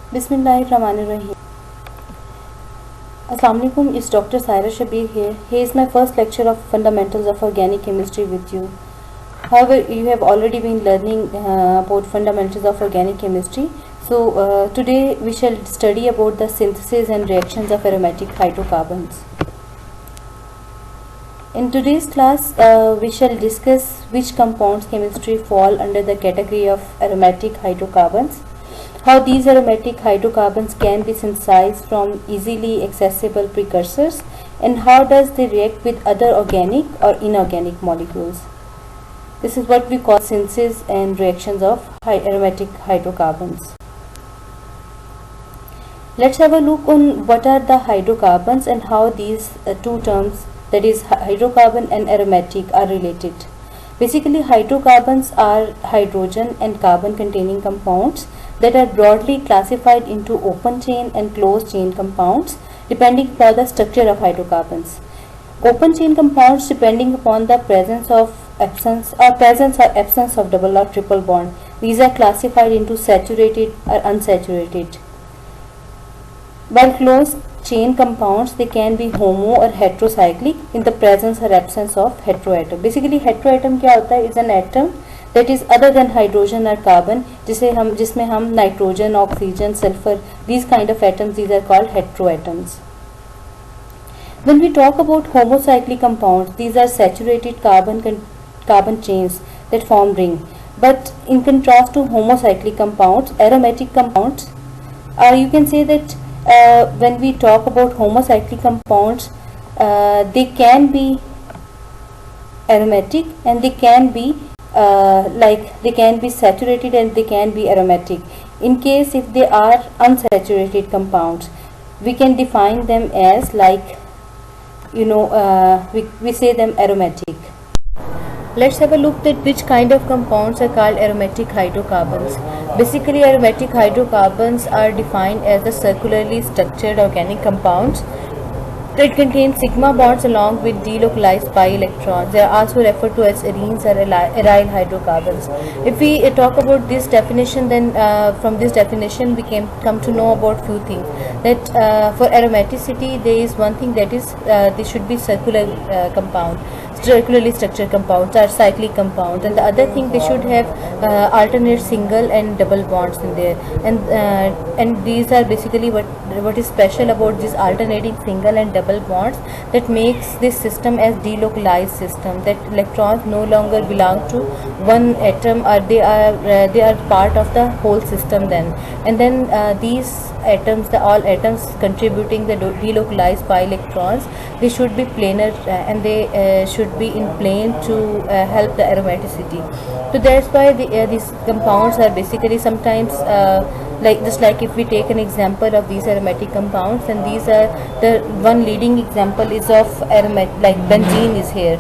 Bismillahirrahmanirrahim. Assalamualaikum, it's Dr. Saira Shabir here. Here is my first lecture of Fundamentals of Organic Chemistry with you. However, you have already been learning about fundamentals of organic chemistry. So today we shall study about the synthesis and reactions of aromatic hydrocarbons. In today's class, we shall discuss which compounds chemistry fall under the category of aromatic hydrocarbons, how these aromatic hydrocarbons can be synthesized from easily accessible precursors, and how does they react with other organic or inorganic molecules. This is what we call synthesis and reactions of aromatic hydrocarbons. Let's have a look on what are the hydrocarbons and how these two terms, that is hydrocarbon and aromatic, are related. Basically, hydrocarbons are hydrogen and carbon containing compounds that are broadly classified into open chain and closed chain compounds depending upon the structure of hydrocarbons. Open chain compounds depending upon the presence or absence of double or triple bond. These are classified into saturated or unsaturated. While closed chain compounds, they can be homo or heterocyclic in the presence or absence of heteroatom. Basically heteroatom क्या होता है? Is an atom that is other than hydrogen or carbon, जिसमें हम nitrogen, oxygen, sulfur, these kind of atoms, these are called heteroatoms. When we talk about homocyclic compounds, these are saturated carbon chains that form ring. But in contrast to homocyclic compounds, aromatic compounds, you can say that when we talk about homocyclic compounds, they can be aromatic and they can be they can be saturated and they can be aromatic. In case if they are unsaturated compounds, we can define them as we say them aromatic. Let's have a look at which kind of compounds are called aromatic hydrocarbons. Basically, aromatic hydrocarbons are defined as the circularly structured organic compounds that contain sigma bonds along with delocalized pi electrons. They are also referred to as arenes or aryl hydrocarbons. If we talk about this definition, then from this definition we come to know about few things. That for aromaticity, there is one thing, that is they should be circular compound. Circularly structured compounds are cyclic compounds, and the other thing, they should have alternate single and double bonds in there, and these are basically what is special about these alternating single and double bonds, that makes this system as delocalized system, that electrons no longer belong to one atom, or they are part of the whole system then, and then these atoms, all atoms contributing the delocalized pi electrons, they should be planar and they should be in plane to help the aromaticity. So that's why these compounds are basically sometimes just like if we take an example of these aromatic compounds, and these are the one leading example is of aromatic, like benzene is here.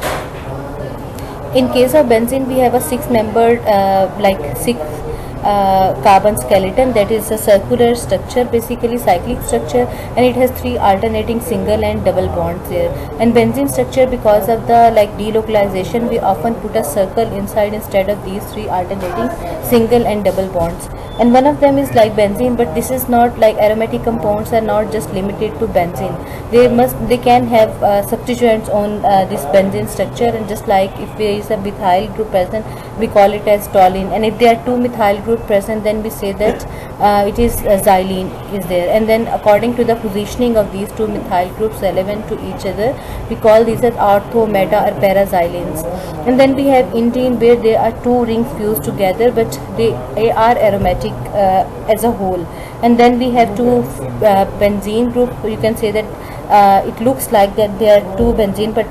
In case of benzene, we have a six-membered carbon skeleton, that is a circular structure, basically cyclic structure, and it has three alternating single and double bonds there. And benzene structure, because of the delocalization, we often put a circle inside instead of these three alternating single and double bonds. And one of them is like benzene, but this is not like aromatic compounds are not just limited to benzene. They can have substituents on this benzene structure, and just like if there is a methyl group present, we call it as toluene, and if there are two methyl group present, then we say that it is xylene is there. And then according to the positioning of these two methyl groups relevant to each other, we call these as ortho, meta or paraxylenes. And then we have indene, where there are two rings fused together, but they are aromatic as a whole. And then we have two benzene group. You can say that it looks like that there are two benzene, but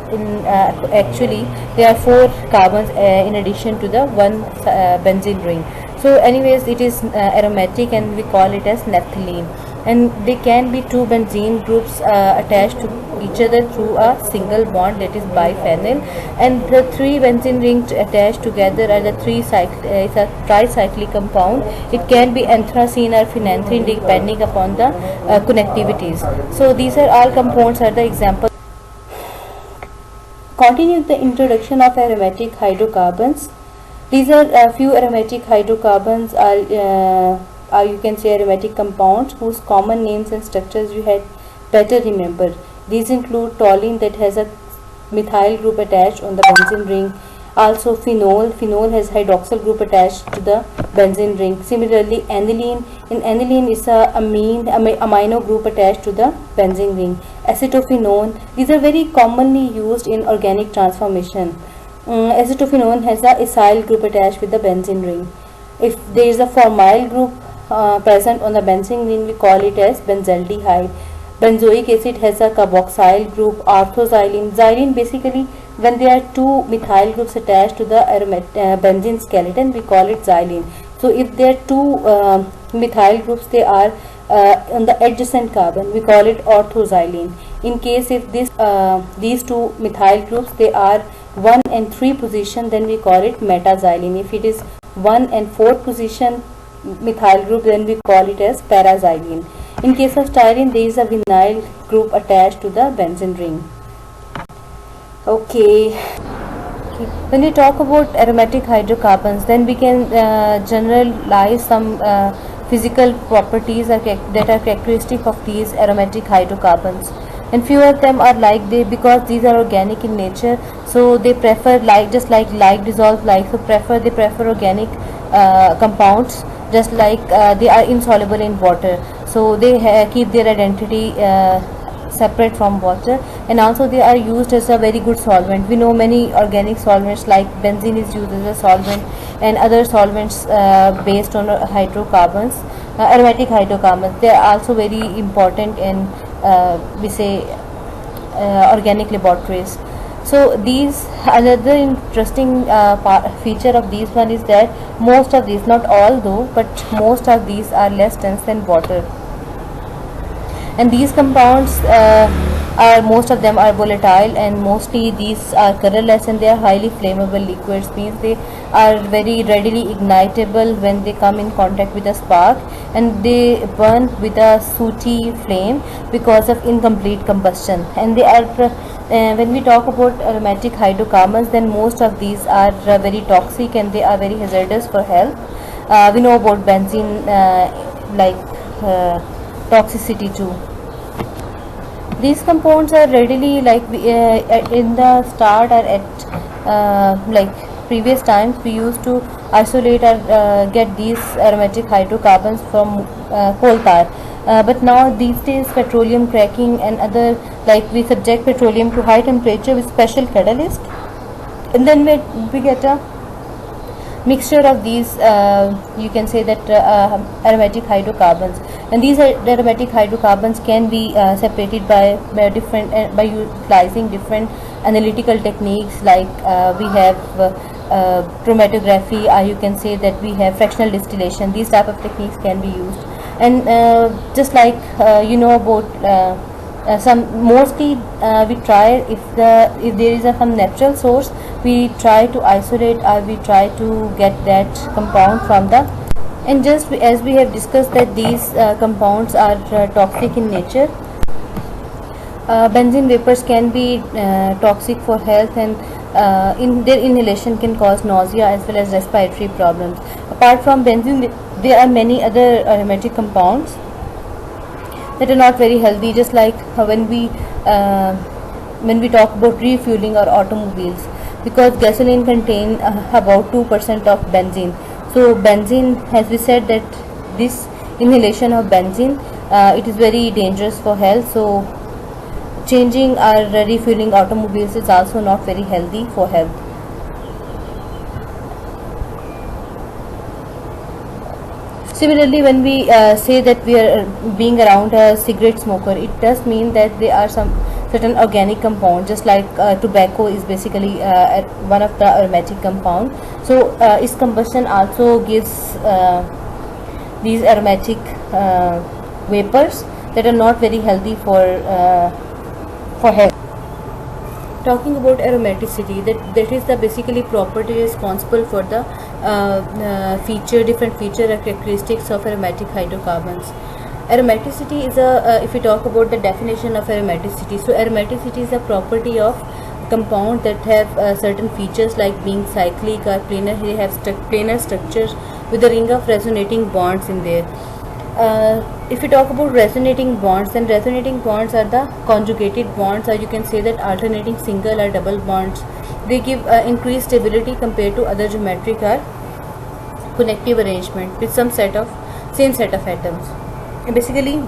actually there are four carbons in addition to the one benzene ring. So anyways, it is aromatic and we call it as naphthalene. And they can be two benzene groups attached to each other through a single bond, that is biphenyl, and the three benzene rings attached together are the it's a tricyclic compound. It can be anthracene or phenanthrene depending upon the connectivities. So these are all compounds are the examples. Continuing the introduction of aromatic hydrocarbons, these are a few aromatic hydrocarbons are you can say aromatic compounds whose common names and structures you had better remember. These include toluene, that has a methyl group attached on the benzene ring. Also phenol. Phenol has hydroxyl group attached to the benzene ring. Similarly, aniline. In aniline is a amino group attached to the benzene ring. Acetophenone. These are very commonly used in organic transformation. Acetophenone has a acyl group attached with the benzene ring. If there is a formyl group present on the benzene ring, we call it as benzaldehyde. Benzoic acid has a carboxyl group. Orthoxylene. Xylene, basically when there are two methyl groups attached to the benzene skeleton, we call it xylene. So if there are two methyl groups, they are on the adjacent carbon, we call it orthoxylene. In case if these two methyl groups, they are 1 and 3 position, then we call it metaxylene. If it is 1 and 4 position methyl group, then we call it as paraxylene. In case of styrene, there is a vinyl group attached to the benzene ring. Okay. When we talk about aromatic hydrocarbons, then we can generalize some physical properties that are characteristic of these aromatic hydrocarbons. And few of them are because these are organic in nature, so they prefer just like dissolve like, so they prefer organic compounds, just like they are insoluble in water, so they keep their identity separate from water. And also they are used as a very good solvent. We know many organic solvents like benzene is used as a solvent, and other solvents based on hydrocarbons, aromatic hydrocarbons. They are also very important in we say organic laboratories. So these, another interesting feature of these one is that most of these, not all though, but most of these are less dense than water. And these compounds most of them are volatile, and mostly these are colorless, and they are highly flammable liquids, means they are very readily ignitable when they come in contact with a spark, and they burn with a sooty flame because of incomplete combustion. And they are when we talk about aromatic hydrocarbons, then most of these are very toxic, and they are very hazardous for health. We know about benzene toxicity too. These compounds are readily in the start or at previous times, we used to isolate or get these aromatic hydrocarbons from coal tar, but now these days petroleum cracking and other, we subject petroleum to high temperature with special catalyst, and then we get a mixture of these you can say that aromatic hydrocarbons. And these aromatic hydrocarbons can be separated by utilizing different analytical techniques, like we have chromatography, or you can say that we have fractional distillation. These type of techniques can be used. And just like you know about mostly we try, if there is some natural source, we try to isolate, or we try to get that compound from the, and just as we have discussed that these compounds are toxic in nature. Benzene vapors can be toxic for health, and in their inhalation can cause nausea as well as respiratory problems. Apart from benzene, there are many other aromatic compounds that are not very healthy, just like when we talk about refueling our automobiles, because gasoline contain about 2% of benzene. So benzene, as we said, that this inhalation of benzene, it is very dangerous for health. So changing or refueling automobiles is also not very healthy for health. Similarly, when we say that we are being around a cigarette smoker, it does mean that there are some certain organic compounds, just like tobacco is basically one of the aromatic compound. So its combustion also gives these aromatic vapors that are not very healthy for health. Talking about aromaticity, that is the basically property responsible for the different feature or characteristics of aromatic hydrocarbons. Aromaticity is if we talk about the definition of aromaticity, so aromaticity is a property of compound that have certain features like being cyclic or planar. They have planar structures, with a ring of resonating bonds in there. If you talk about resonating bonds, then resonating bonds are the conjugated bonds, or you can say that alternating single or double bonds. They give increased stability compared to other geometric or connective arrangement with some same set of atoms. And basically,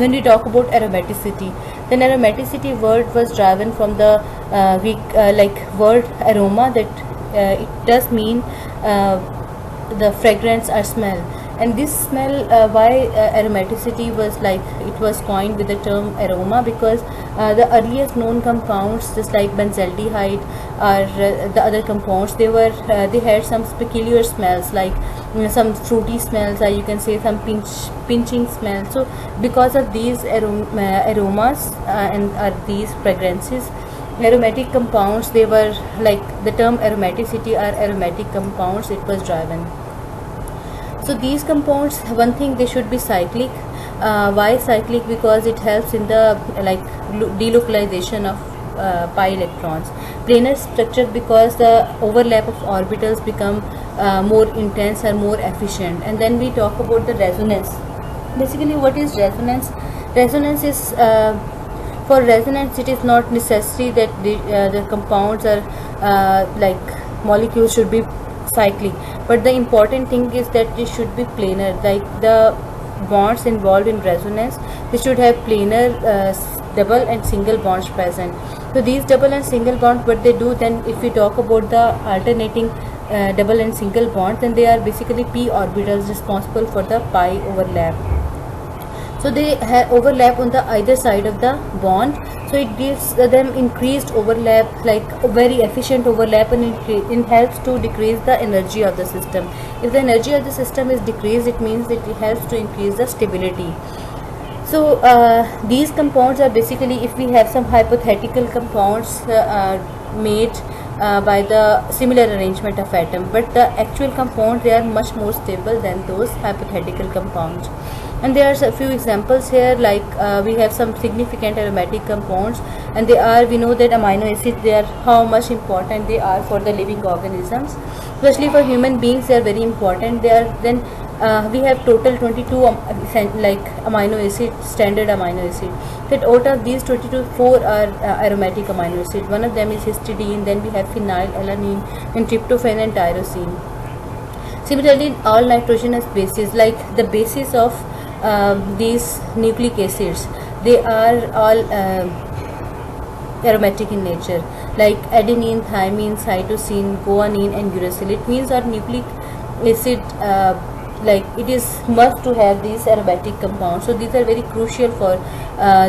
when we talk about aromaticity, then aromaticity word was driven from the Greek word aroma, that it does mean the fragrance or smell. And this smell, why aromaticity was it was coined with the term aroma, because the earliest known compounds, just like benzaldehyde or the other compounds, they had some peculiar smells, like some fruity smells, or you can say some pinching smells. So because of these aromas and these fragrances, aromatic compounds, they were like the term aromaticity or aromatic compounds, it was driven. So these compounds, one thing, they should be cyclic. Why cyclic? Because it helps in the delocalization of pi electrons. Planar structure, because the overlap of orbitals become more intense or more efficient. And then we talk about the resonance. Basically, what is resonance? Resonance is for resonance, it is not necessary that the compounds or molecules should be cyclic, but the important thing is that they should be planar. Like the bonds involved in resonance, they should have planar double and single bonds present. So these double and single bonds, what they do, then if we talk about the alternating double and single bonds, then they are basically p orbitals responsible for the pi overlap. So they overlap on the either side of the bond, so it gives them increased overlap, like very efficient overlap, and it helps to decrease the energy of the system. If the energy of the system is decreased, it means that it helps to increase the stability. So these compounds are basically, if we have some hypothetical compounds made by the similar arrangement of atom, but the actual compounds, they are much more stable than those hypothetical compounds. And there are a few examples here, like we have some significant aromatic compounds, and we know that amino acids, they are how much important they are for the living organisms, especially for human beings. They are very important. We have total 22 amino acid, standard amino acid. That out of these 22, 4 are aromatic amino acid. One of them is histidine, then we have phenylalanine, and tryptophan and tyrosine. Similarly, all nitrogenous bases, like the basis of these nucleic acids, they are all aromatic in nature, like adenine, thymine, cytosine, guanine and uracil. It means our nucleic acid, it is must to have these aromatic compounds. So these are very crucial for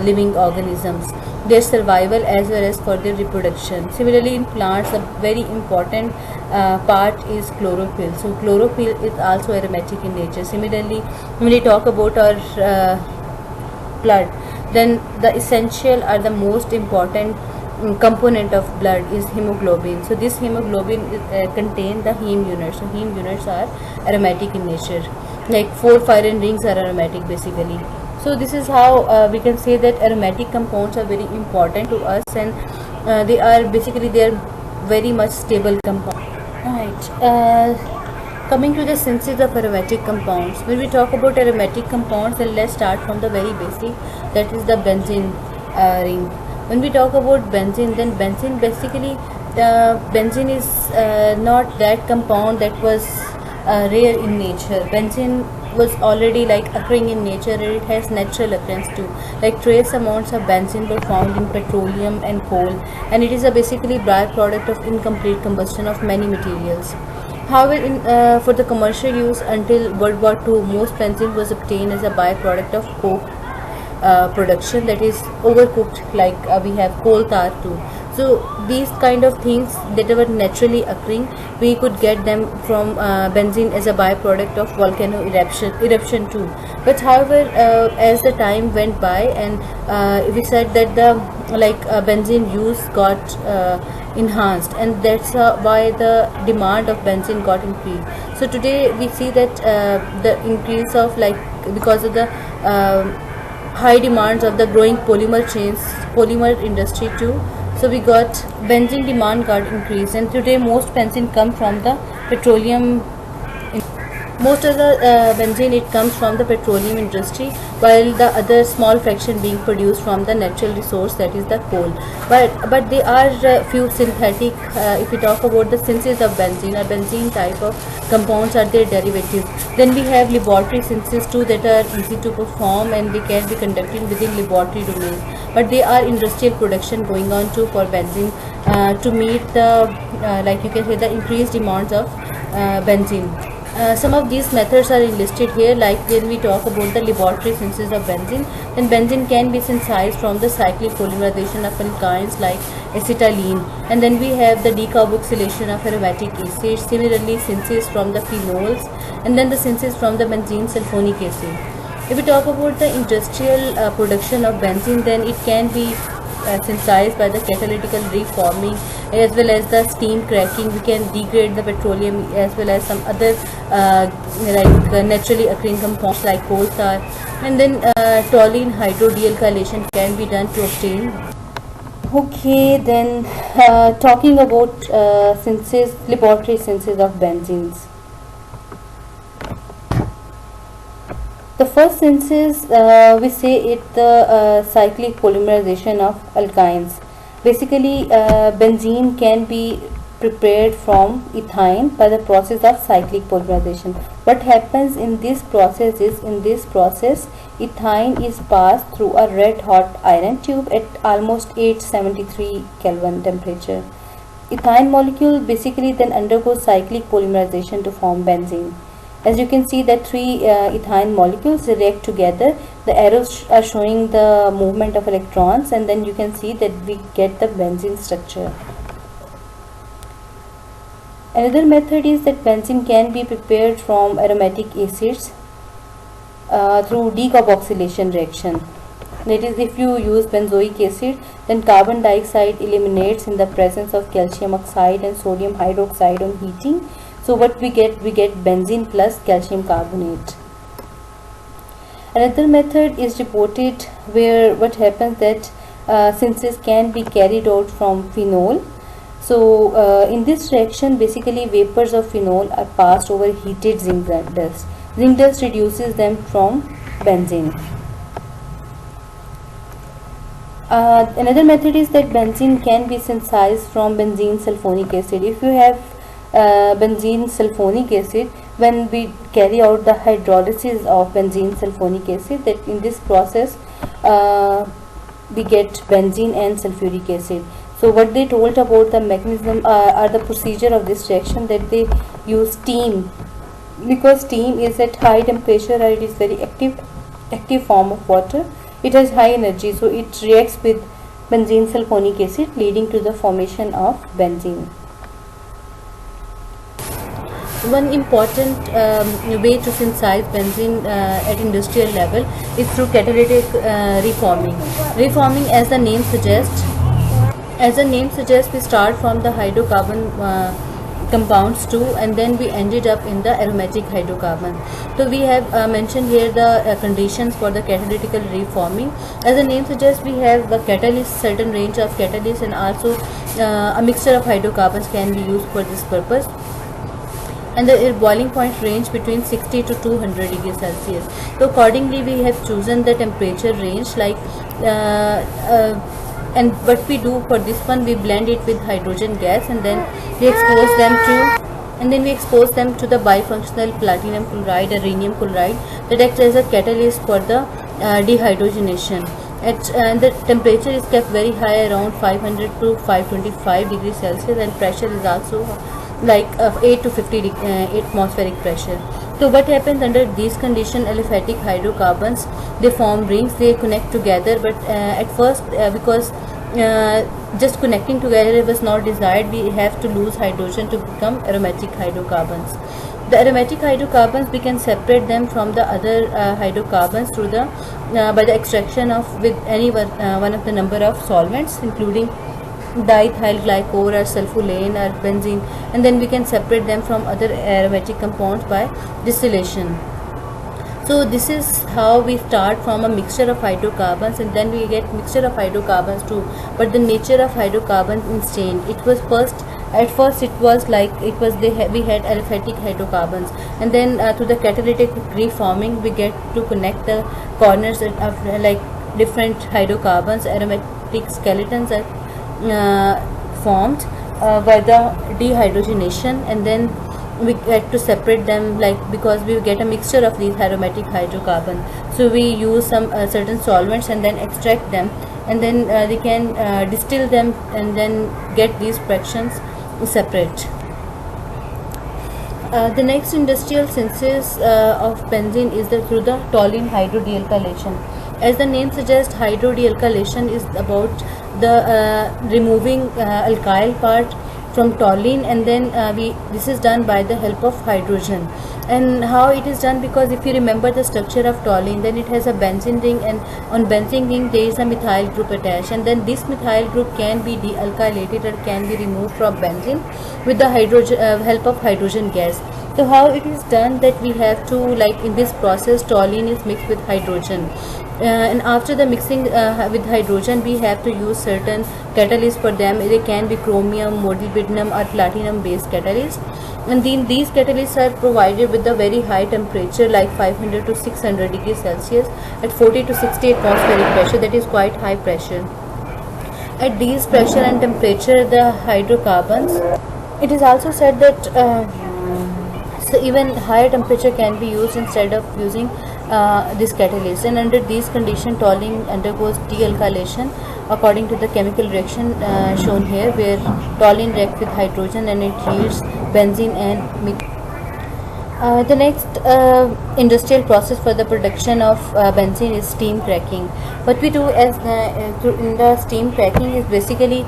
living organisms, their survival as well as for their reproduction. Similarly, in plants, a very important part is chlorophyll. So chlorophyll is also aromatic in nature. Similarly, when we talk about our blood, then the essential or the most important component of blood is hemoglobin. So this hemoglobin contains the heme units. So heme units are aromatic in nature, like 4 furan rings are aromatic basically. So this is how we can say that aromatic compounds are very important to us, and they are very much stable compounds. Right. Coming to the synthesis of aromatic compounds. When we talk about aromatic compounds, then let's start from the very basic, that is the benzene ring. When we talk about benzene, then benzene basically, benzene is not that compound that was rare in nature. Benzene was already occurring in nature, and it has natural occurrence too. Like trace amounts of benzene were found in petroleum and coal, and it is a basically byproduct of incomplete combustion of many materials. However, for the commercial use until World War II, most benzene was obtained as a byproduct of coke production, that is overcooked, we have coal tar too. So these kind of things that were naturally occurring, we could get them from benzene as a byproduct of volcano eruption too. But however, as the time went by, and we said that the benzene use got enhanced, and that's why the demand of benzene got increased. So today we see that the increase of because of the high demands of the growing polymer industry too. So we got benzene demand got increased, and today most benzene come from the petroleum Most of the benzene, it comes from the petroleum industry, while the other small fraction being produced from the natural resource, that is the coal. But there are few synthetic, if we talk about the synthesis of benzene or benzene type of compounds are their derivatives. Then we have laboratory synthesis too, that are easy to perform and they can be conducted within laboratory domain. But there are industrial production going on too for benzene, to meet the like you can say the increased demands of benzene. Some of these methods are listed here. Like when we talk about the laboratory synthesis of benzene, then benzene can be synthesized from the cyclic polymerization of alkynes like acetylene, and then we have the decarboxylation of aromatic acids, similarly synthesis from the phenols, and then the synthesis from the benzene sulfonic acid. If we talk about the industrial production of benzene, then it can be synthesized by the catalytical reforming as well as the steam cracking. We can degrade the petroleum as well as some other naturally occurring compounds like coal tar, and then toluene hydrodealkylation can be done to obtain. Okay, then talking about synthesis, laboratory synthesis of benzenes. The first synthesis, we say it the cyclic polymerization of alkynes. Basically, benzene can be prepared from ethine by the process of cyclic polymerization. What happens in this process is, ethine is passed through a red hot iron tube at almost 873 Kelvin temperature. Ethine molecule basically then undergoes cyclic polymerization to form benzene. As you can see that three ethine molecules react together. The arrows are showing the movement of electrons, and then you can see that we get the benzene structure. Another method is that benzene can be prepared from aromatic acids through decarboxylation reaction. That is, if you use benzoic acid, then carbon dioxide eliminates in the presence of calcium oxide and sodium hydroxide on heating. So what we get benzene plus calcium carbonate. Another method is reported where what happens that synthesis can be carried out from phenol. So in this reaction, basically vapors of phenol are passed over heated zinc dust. Zinc dust reduces them from benzene. Another method is that benzene can be synthesized from benzene sulfonic acid. If you have benzene sulfonic acid, when we carry out the hydrolysis of benzene sulfonic acid, that in this process we get benzene and sulfuric acid. So what they told about the mechanism or the procedure of this reaction, that they use steam, because steam is at high temperature or it is very active form of water. It has high energy, so it reacts with benzene sulfonic acid, leading to the formation of benzene. One important way to synthesize benzene at industrial level is through catalytic reforming. Reforming, as the name suggests, we start from the hydrocarbon compounds too, and then we ended up in the aromatic hydrocarbon. So we have mentioned here the conditions for the catalytical reforming. As the name suggests, we have a catalyst, certain range of catalysts, and also a mixture of hydrocarbons can be used for this purpose. And the boiling point range between 60 to 200 degrees Celsius. So accordingly we have chosen the temperature range, like and what we do for this one, we blend it with hydrogen gas, and then we expose them to the bifunctional platinum chloride or rhenium chloride that acts as a catalyst for the dehydrogenation. The temperature is kept very high, around 500 to 525 degrees Celsius, and pressure is also like 8 to 50 atmospheric pressure. So what happens under these conditions, aliphatic hydrocarbons, they form rings, they connect together, but at first because just connecting together was not desired, we have to lose hydrogen to become aromatic hydrocarbons. The aromatic hydrocarbons, we can separate them from the other hydrocarbons through the by the extraction of with any one of the number of solvents, including diethyl glycol or sulfolane or benzene, and then we can separate them from other aromatic compounds by distillation. So this is how we start from a mixture of hydrocarbons, and then we get mixture of hydrocarbons too. But the nature of hydrocarbons is changed. It was first At first it was like we had aliphatic hydrocarbons, and then through the catalytic reforming we get to connect the corners of like different hydrocarbons. Aromatic skeletons are formed by the dehydrogenation, and then we get to separate them, like because we get a mixture of these aromatic hydrocarbon. So we use some certain solvents and then extract them, and then they can distill them and then get these fractions separate. The next industrial synthesis of benzene is through the toluene hydrodealkylation. As the name suggests, hydrodealkylation is about the removing alkyl part from toluene, and then this is done by the help of hydrogen. And how it is done, because if you remember the structure of toluene, then it has a benzene ring, and on benzene ring there is a methyl group attached, and then this methyl group can be dealkylated or can be removed from benzene with the help of hydrogen gas. So how it is done, that we have to, like in this process, toluene is mixed with hydrogen, and after the mixing with hydrogen, we have to use certain catalysts for them. They can be chromium, molybdenum or platinum based catalysts, and then these catalysts are provided with a very high temperature, like 500 to 600 degrees Celsius at 40 to 60 atmospheric pressure. That is quite high pressure. At these pressure and temperature, the hydrocarbons, it is also said that so even higher temperature can be used instead of using this catalyst, and under these conditions toluene undergoes dealkylation according to the chemical reaction shown here, where toluene reacts with hydrogen and it yields benzene and methane. The next industrial process for the production of benzene is steam cracking. What we do as in the steam cracking is basically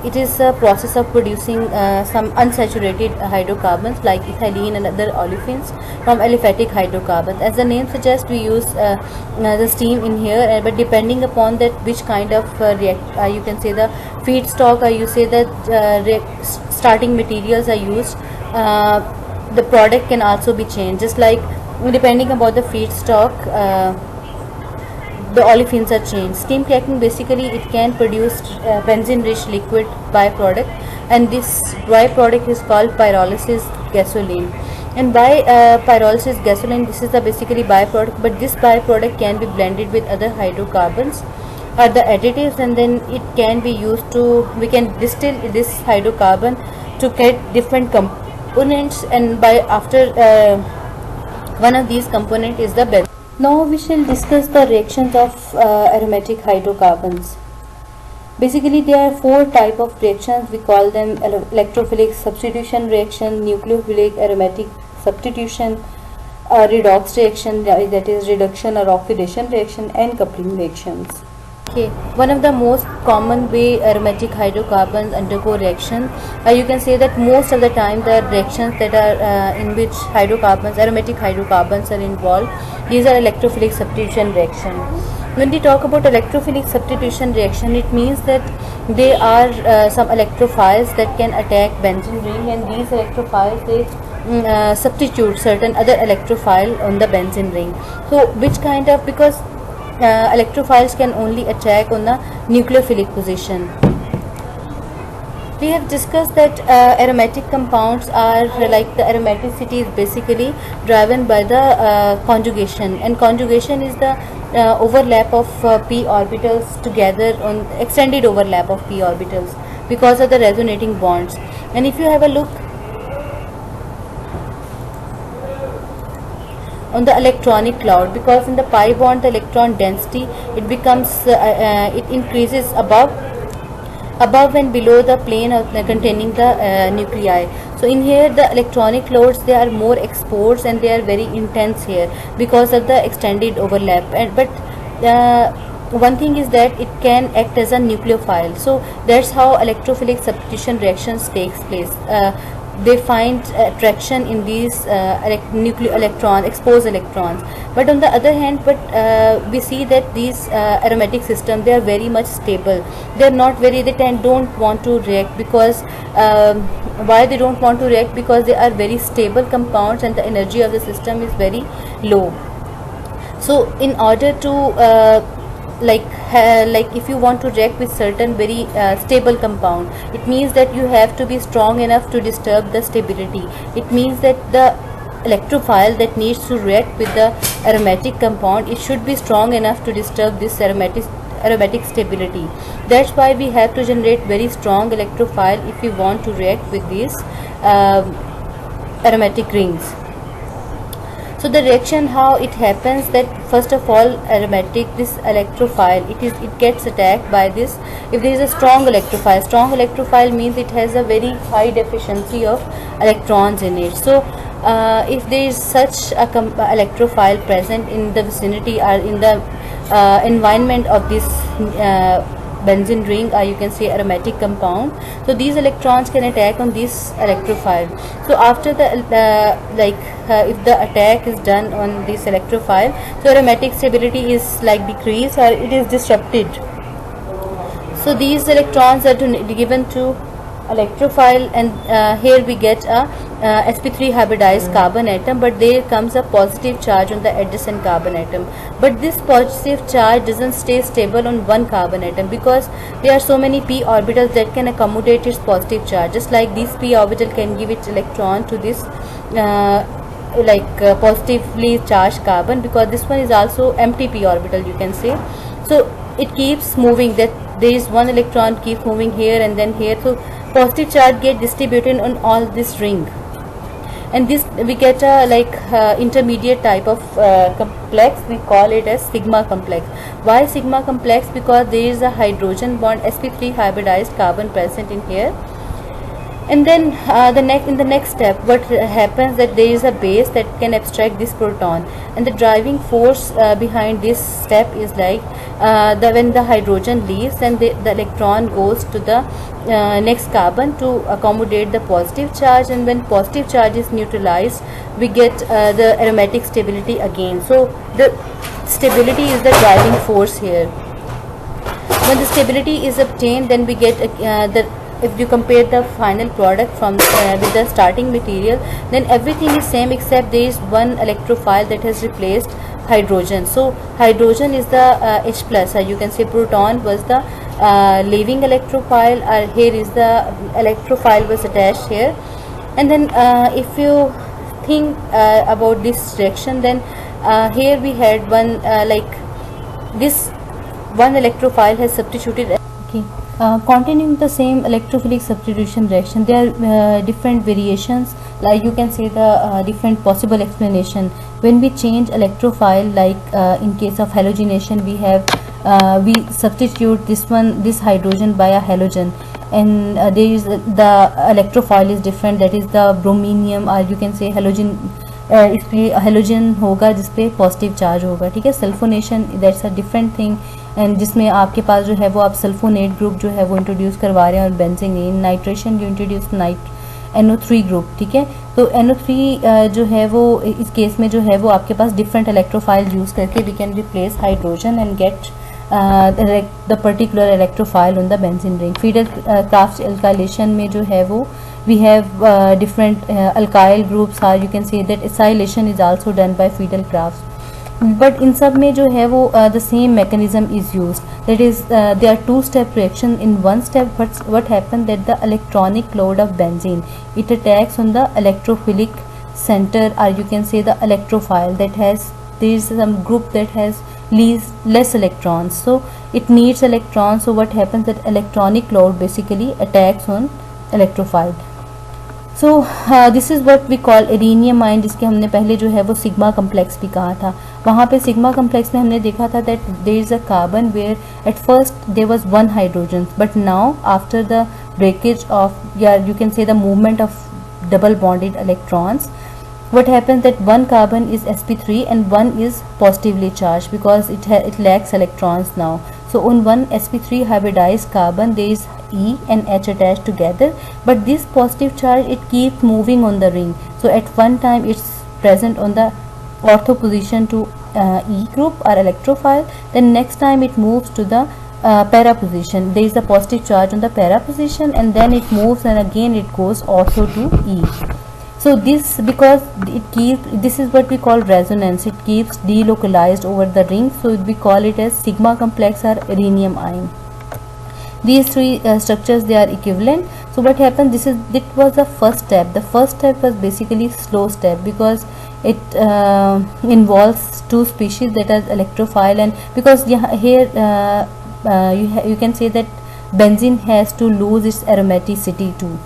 it is a process of producing some unsaturated hydrocarbons like ethylene and other olefins from aliphatic hydrocarbons. As the name suggests, we use the steam in here, but depending upon that which kind of you can say the feedstock, or you say that starting materials are used, the product can also be changed. Just like depending upon the feedstock, the olefins are changed. Steam cracking, basically it can produce benzene rich liquid byproduct, and this byproduct is called pyrolysis gasoline. And by pyrolysis gasoline, this is the basically byproduct, but this byproduct can be blended with other hydrocarbons or the additives, and then it can be used to, we can distill this hydrocarbon to get different components, and by after one of these components is the benzene. Now we shall discuss the reactions of aromatic hydrocarbons. Basically there are four types of reactions. We call them electrophilic substitution reaction, nucleophilic aromatic substitution, redox reaction, that is reduction or oxidation reaction, and coupling reactions. Okay, one of the most common way aromatic hydrocarbons undergo reaction, you can say that most of the time the reactions that are in which aromatic hydrocarbons are involved, these are electrophilic substitution reaction. When we talk about electrophilic substitution reaction, it means that they are some electrophiles that can attack benzene ring, and these electrophiles they substitute certain other electrophile on the benzene ring. So which kind of, because electrophiles can only attack on the nucleophilic position. We have discussed that aromatic compounds are like, the aromaticity is basically driven by the conjugation, and conjugation is the overlap of p orbitals together, on extended overlap of p orbitals because of the resonating bonds. And if you have a look on the electronic cloud, because in the pi bond the electron density, it becomes it increases above and below the plane of containing the nuclei. So in here the electronic clouds, they are more exposed and they are very intense here because of the extended overlap. And but one thing is that it can act as a nucleophile. So that's how electrophilic substitution reactions takes place. They find attraction in these exposed electrons. But on the other hand, we see that these aromatic systems, they are very much stable. They are not very, don't want to react, because why they don't want to react? Because they are very stable compounds and the energy of the system is very low. So in order to like like if you want to react with certain very stable compound, it means that you have to be strong enough to disturb the stability. It means that the electrophile that needs to react with the aromatic compound, it should be strong enough to disturb this aromatic stability. That's why we have to generate very strong electrophile if we want to react with these aromatic rings. So the reaction, how it happens, that first of all aromatic, this electrophile, it gets attacked by this. If there is a strong electrophile means it has a very high deficiency of electrons in it. So if there is such a electrophile present in the vicinity or in the environment of this benzene ring, or you can say aromatic compound, so these electrons can attack on this electrophile. So after the if the attack is done on this electrophile, so aromatic stability is like decreased or it is disrupted. So these electrons are given to electrophile, and here we get a sp3 hybridized carbon atom, but there comes a positive charge on the adjacent carbon atom. But this positive charge doesn't stay stable on one carbon atom, because there are so many p orbitals that can accommodate its positive charge. Just like this p orbital can give its electron to this positively charged carbon, because this one is also empty p orbital, you can say. So it keeps moving, that there is one electron keeps moving here and then here, so positive charge get distributed on all this ring, and this we get a intermediate type of complex. We call it as sigma complex. Why sigma complex? Because there is a hydrogen bond sp3 hybridized carbon present in here. And then in the next step, what happens, that there is a base that can abstract this proton, and the driving force behind this step is like when the hydrogen leaves, then the electron goes to the next carbon to accommodate the positive charge, and when positive charge is neutralized, we get the aromatic stability again. So the stability is the driving force here. When the stability is obtained, then we get if you compare the final product from with the starting material, then everything is same except there is one electrophile that has replaced hydrogen. So hydrogen is the H plus, you can say proton was the leaving electrophile, or here is the electrophile was attached here. And then if you think about this reaction, then here we had one this one electrophile has substituted. Okay. Continuing the same electrophilic substitution reaction, there are different variations, like you can say the different possible explanation. When we change electrophile, like in case of halogenation, we have we substitute this hydrogen by a halogen, and there is the electrophile is different, that is the brominium, or you can say halogen. इस पे halogen होगा जिसपे positive charge होगा, ठीक है. Sulphonation, that's a different thing, and जिसमें आपके पास जो है वो आप सल्फोनेट ग्रुप जो है वो इंट्रोड्यूस करवा रहे हैं, और benzene in nitration you introduce NO3 group, ठीक है. तो NO3 जो है वो इस केस में जो है वो आपके पास डिफरेंट इलेक्ट्रोफाइल यूज़ करके we can replace hydrogen and get the particular electrophile on the benzene ring. Friedel-Crafts alkylation में जो है वो we have different alkyl groups, or you can say that acylation is also done by Friedel-Crafts. But in सब में जो है वो the same mechanism is used. That is there are two-step reaction. In one step, what happened, that the electronic load of benzene, it attacks on the electrophilic center, or you can say the electrophile that has, there is some group that has less electrons, so it needs electrons. So what happens, that electronic load basically attacks on electrophile. So this is what we call arenium ion, जिसके हमने पहले जो है वो sigma complex भी कहा था. वहाँ पे सिग्मा कम्प्लेक्स में हमने देखा था that there is a carbon where at first there was one hydrogen, but now after the breakage of, yeah, you can say the movement of double bonded electrons, what happens, that one carbon is sp3 and one is positively charged, because it lacks electrons now. So on one sp3 hybridized carbon there is E and H attached together, but this positive charge, it keeps moving on the ring. So at one time it's present on the ortho position to E group or electrophile, then next time it moves to the para position. There is a positive charge on the para position, and then it moves and again it goes ortho to E. So this, because it keeps, this is what we call resonance, it keeps delocalized over the ring, so we call it as sigma complex or rhenium ion. These three structures, they are equivalent. So what happened, it was the first step. The first step was basically slow step, because it involves two species, that is electrophile, and because here you can say that benzene has to lose its aromaticity too.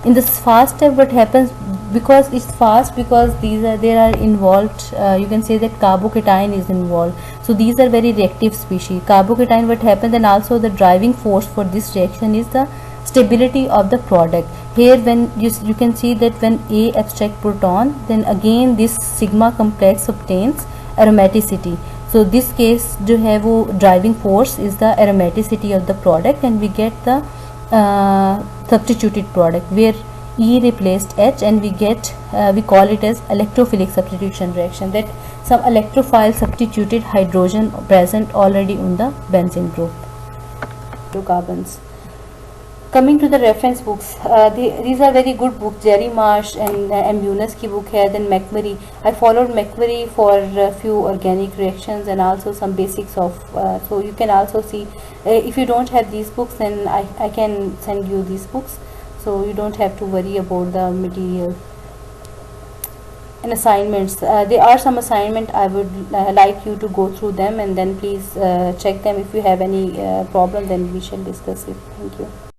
In this fast step, what happens, because it's fast, because there are involved, you can say that carbocation is involved, so these are very reactive species. Carbocation, what happens, and also the driving force for this reaction is the stability of the product. Here when you can see that when A abstract proton, then again this sigma complex obtains aromaticity. So this case जो है वो driving force is the aromaticity of the product, and we get the substituted product where E replaced H, and we get we call it as electrophilic substitution reaction, that some electrophile substituted hydrogen present already in the benzene group. Two carbons. Coming to the reference books, these are very good books. Jerry Marsh and M. Yunus की book है. Then McMurray. I followed McMurray for a few organic reactions and also some basics of. So you can also see. If you don't have these books, then I can send you these books. So you don't have to worry about the material. And assignments. There are some assignment. I would like you to go through them, and then please check them. If you have any problem, then we shall discuss it. Thank you.